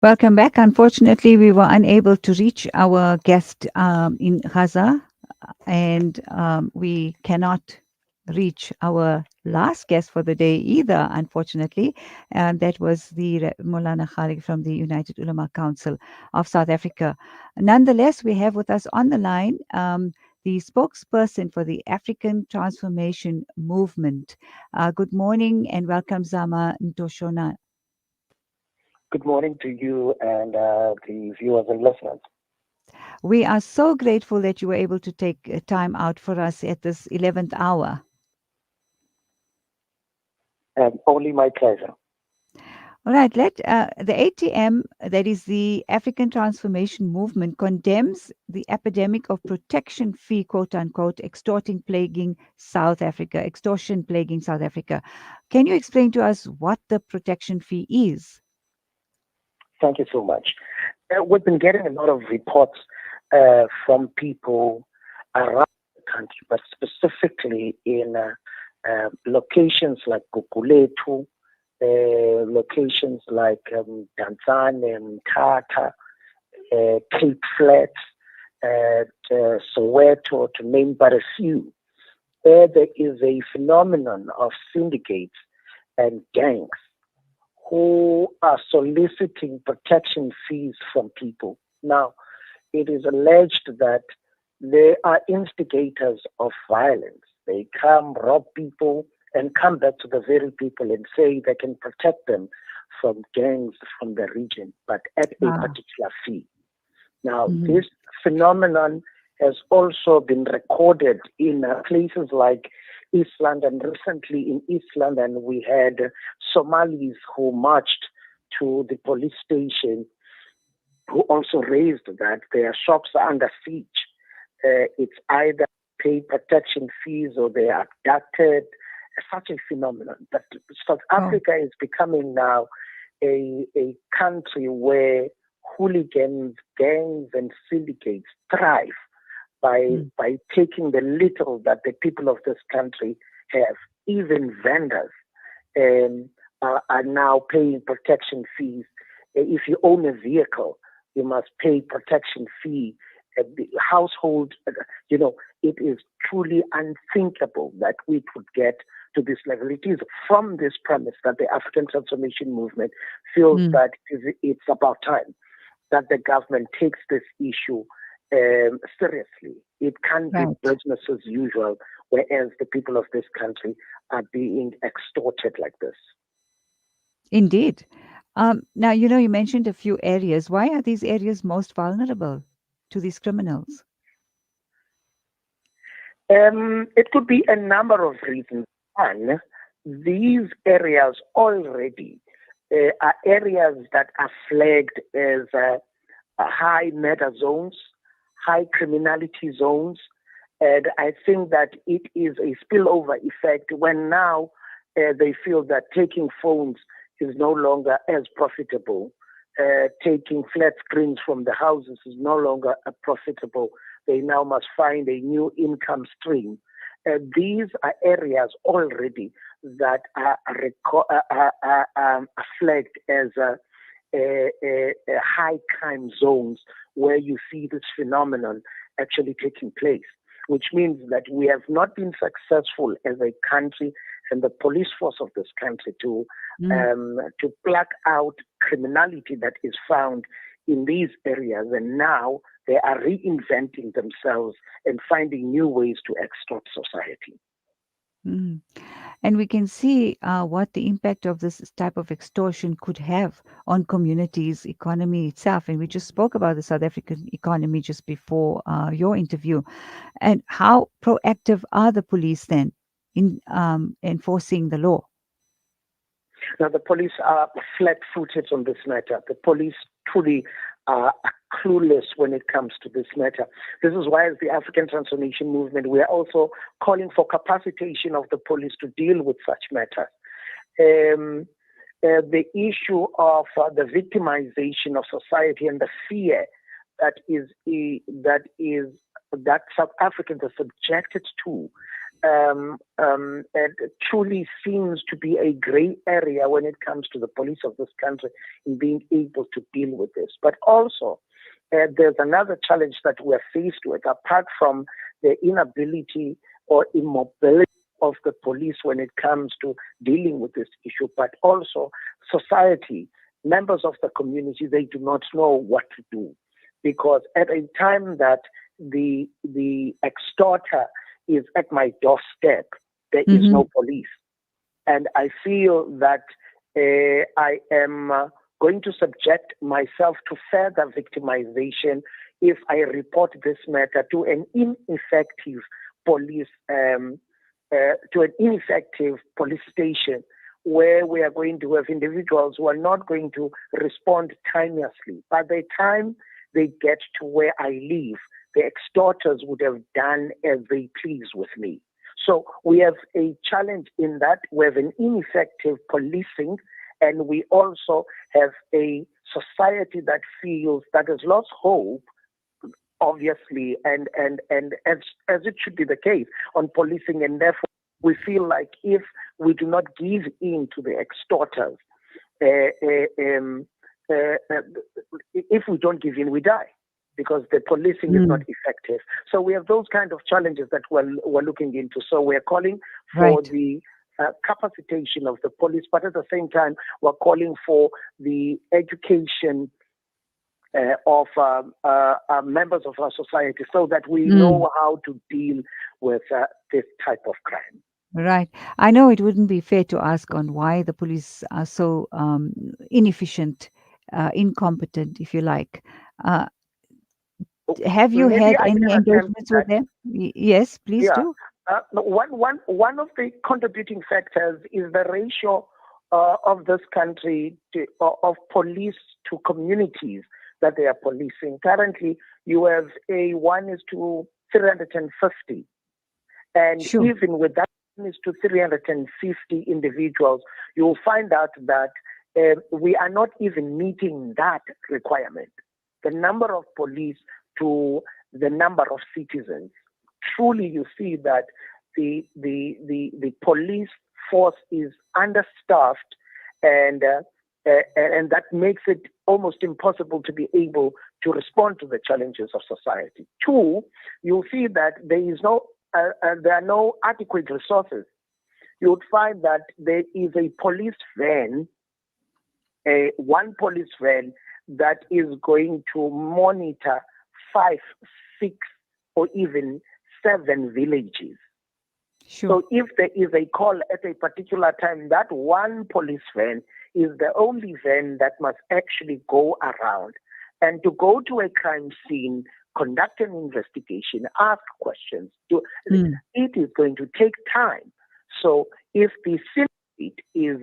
Welcome back. Unfortunately, we were unable to reach our guest in Gaza, and we cannot reach our last guest for the day either, unfortunately. And that was the Molana Khalid from the United Ulama Council of South Africa. Nonetheless, we have with us on the line the spokesperson for the African Transformation Movement. Good morning and welcome, Zama Ntshona. Good morning to you and the viewers and listeners. We are so grateful that you were able to take time out for us at this 11th hour. And only my pleasure. All right, the ATM, that is the African Transformation Movement, condemns the epidemic of protection fee, quote unquote, extortion plaguing South Africa. Can you explain to us what the protection fee is? Thank you so much. We've been getting a lot of reports from people around the country, but specifically in locations like Gugulethu, locations like Danzane, Mthatha, Cape Flats, Soweto, to name but a few, where there is a phenomenon of syndicates and gangs who are soliciting protection fees from people. Now, it is alleged that they are instigators of violence. They come, rob people, and come back to the very people and say they can protect them from gangs from the region, but at a particular fee. Now, this phenomenon has also been recorded in places like East London. Recently in East London, we had Somalis who marched to the police station who also raised that their shops are under siege. It's either pay protection fees or they are abducted. Such a phenomenon. But South Africa is becoming now a country where hooligans, gangs, and syndicates thrive by taking the little that the people of this country have. Even vendors are now paying protection fees. If you own a vehicle, you must pay protection fee. The household, it is truly unthinkable that we could get to this level. It is from this premise that the African Transformation Movement feels that it's about time that the government takes this issue seriously. It can't be business as usual, whereas the people of this country are being extorted like this. Indeed. Now, you mentioned a few areas. Why are these areas most vulnerable to these criminals? It could be a number of reasons. One, these areas already are areas that are flagged as high murder zones, high criminality zones. And I think that it is a spillover effect when now they feel that taking phones is no longer as profitable. Taking flat screens from the houses is no longer profitable. They now must find a new income stream. These are areas already that are flagged as high crime zones where you see this phenomenon actually taking place, which means that we have not been successful as a country and the police force of this country to pluck out criminality that is found in these areas. And now they are reinventing themselves and finding new ways to extort society. And we can see what the impact of this type of extortion could have on communities' economy itself. And we just spoke about the South African economy just before your interview. And how proactive are the police then in enforcing the law? Now, the police are flat-footed on this matter. The police truly are clueless when it comes to this matter. This is why, as the African Transformation Movement, we are also calling for capacitation of the police to deal with such matters. The issue of the victimization of society and the fear that South Africans are subjected to it truly seems to be a gray area when it comes to the police of this country in being able to deal with this. But also, there's another challenge that we're faced with, apart from the inability or immobility of the police when it comes to dealing with this issue, but also society, members of the community, they do not know what to do. Because at a time that the extorter is at my doorstep, there is Mm-hmm. no police. And I feel that I am going to subject myself to further victimization if I report this matter to an ineffective police, station, where we are going to have individuals who are not going to respond timelessly. By the time they get to where I live, the extorters would have done as they please with me. So we have a challenge in that we have an ineffective policing, and we also have a society that feels that has lost hope, obviously, and as it should be the case on policing, and therefore we feel like if we do not give in to the extorters, if we don't give in, we die, because the policing is not effective. So we have those kind of challenges that we're looking into. So we're calling for the capacitation of the police, but at the same time, we're calling for the education of members of our society, so that we know how to deal with this type of crime. Right. I know it wouldn't be fair to ask on why the police are so inefficient, incompetent, if you like. Uh, have you Maybe had I any can attempt engagements with that. them? Yes, please Yeah. do. One of the contributing factors is the ratio of this country of police to communities that they are policing. Currently, you have a 1:350. And Sure. even with that 1:350 individuals, you'll find out that we are not even meeting that requirement. The number of police to the number of citizens. Truly, you see that the police force is understaffed, and that makes it almost impossible to be able to respond to the challenges of society. Two, you'll see that there are no adequate resources. You would find that there is a police van, one police van that is going to monitor 5, 6, or even 7 villages. Sure. So if there is a call at a particular time, that one police van is the only van that must actually go around. And to go to a crime scene, conduct an investigation, ask questions, it is going to take time. So if the fleet is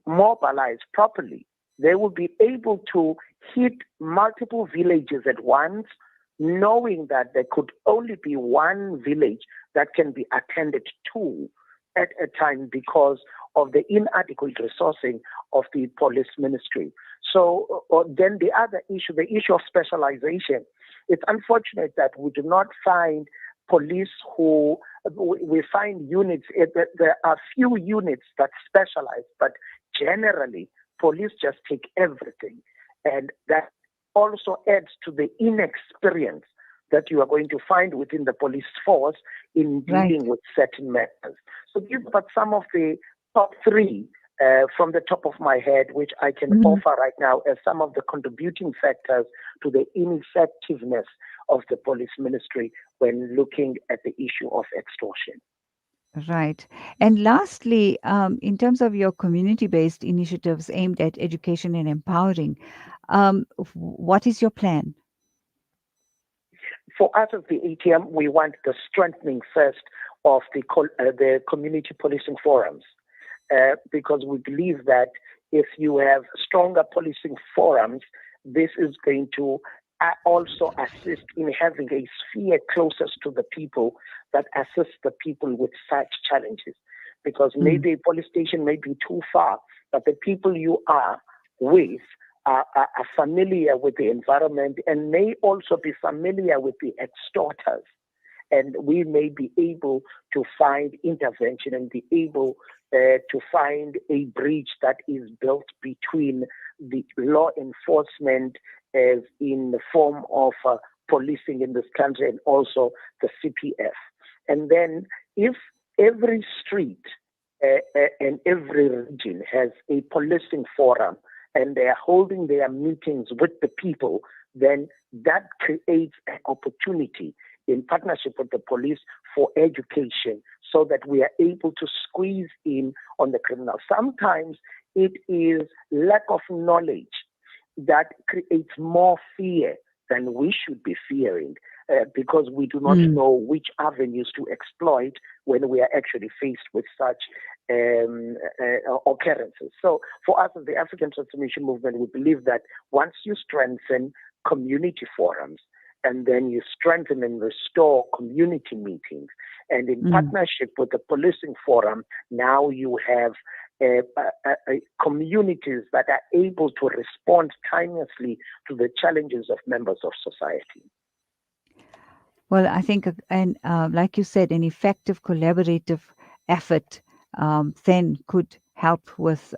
mobilized properly, they will be able to hit multiple villages at once, knowing that there could only be one village that can be attended to at a time because of the inadequate resourcing of the police ministry. So then the other issue, the issue of specialization. It's unfortunate that we do not find police we find units, there are few units that specialize, but generally police just take everything. And that also adds to the inexperience that you are going to find within the police force in dealing with certain matters. So these are some of the top 3 from the top of my head, which I can offer right now as some of the contributing factors to the ineffectiveness of the police ministry when looking at the issue of extortion. Right. And lastly, in terms of your community-based initiatives aimed at education and empowering, what is your plan? For us as the ATM, we want the strengthening first of the community policing forums, because we believe that if you have stronger policing forums, this is going to also assist in having a sphere closest to the people that assists the people with such challenges. Because maybe a police station may be too far, but the people you are with are familiar with the environment and may also be familiar with the extorters. and we may be able to find intervention and be able to find a bridge that is built between the law enforcement as in the form of policing in this country and also the CPF. And then if every street and every region has a policing forum and they are holding their meetings with the people, then that creates an opportunity in partnership with the police for education so that we are able to squeeze in on the criminal. Sometimes it is lack of knowledge that creates more fear than we should be fearing because we do not know which avenues to exploit when we are actually faced with such occurrences. So for us as the African Transformation Movement, we believe that once you strengthen community forums, and then you strengthen and restore community meetings, and in partnership with the policing forum, now you have communities that are able to respond timelessly to the challenges of members of society. Well, I think, and like you said, an effective collaborative effort then could help with,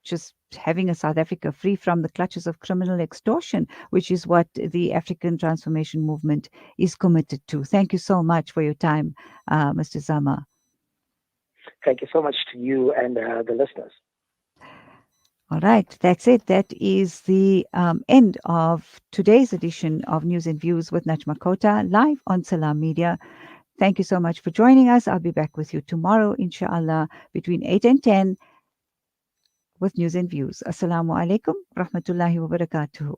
just having a South Africa free from the clutches of criminal extortion, which is what the African Transformation Movement is committed to. Thank you so much for your time, Mr. Zama. Thank you so much to you and the listeners. All right, that's it. That is the end of today's edition of News and Views with Ntshona Kota, live on Salam Media. Thank you so much for joining us. I'll be back with you tomorrow, inshallah, between 8 and 10 with News and Views. Assalamu alaikum, rahmatullahi wa barakatuhu.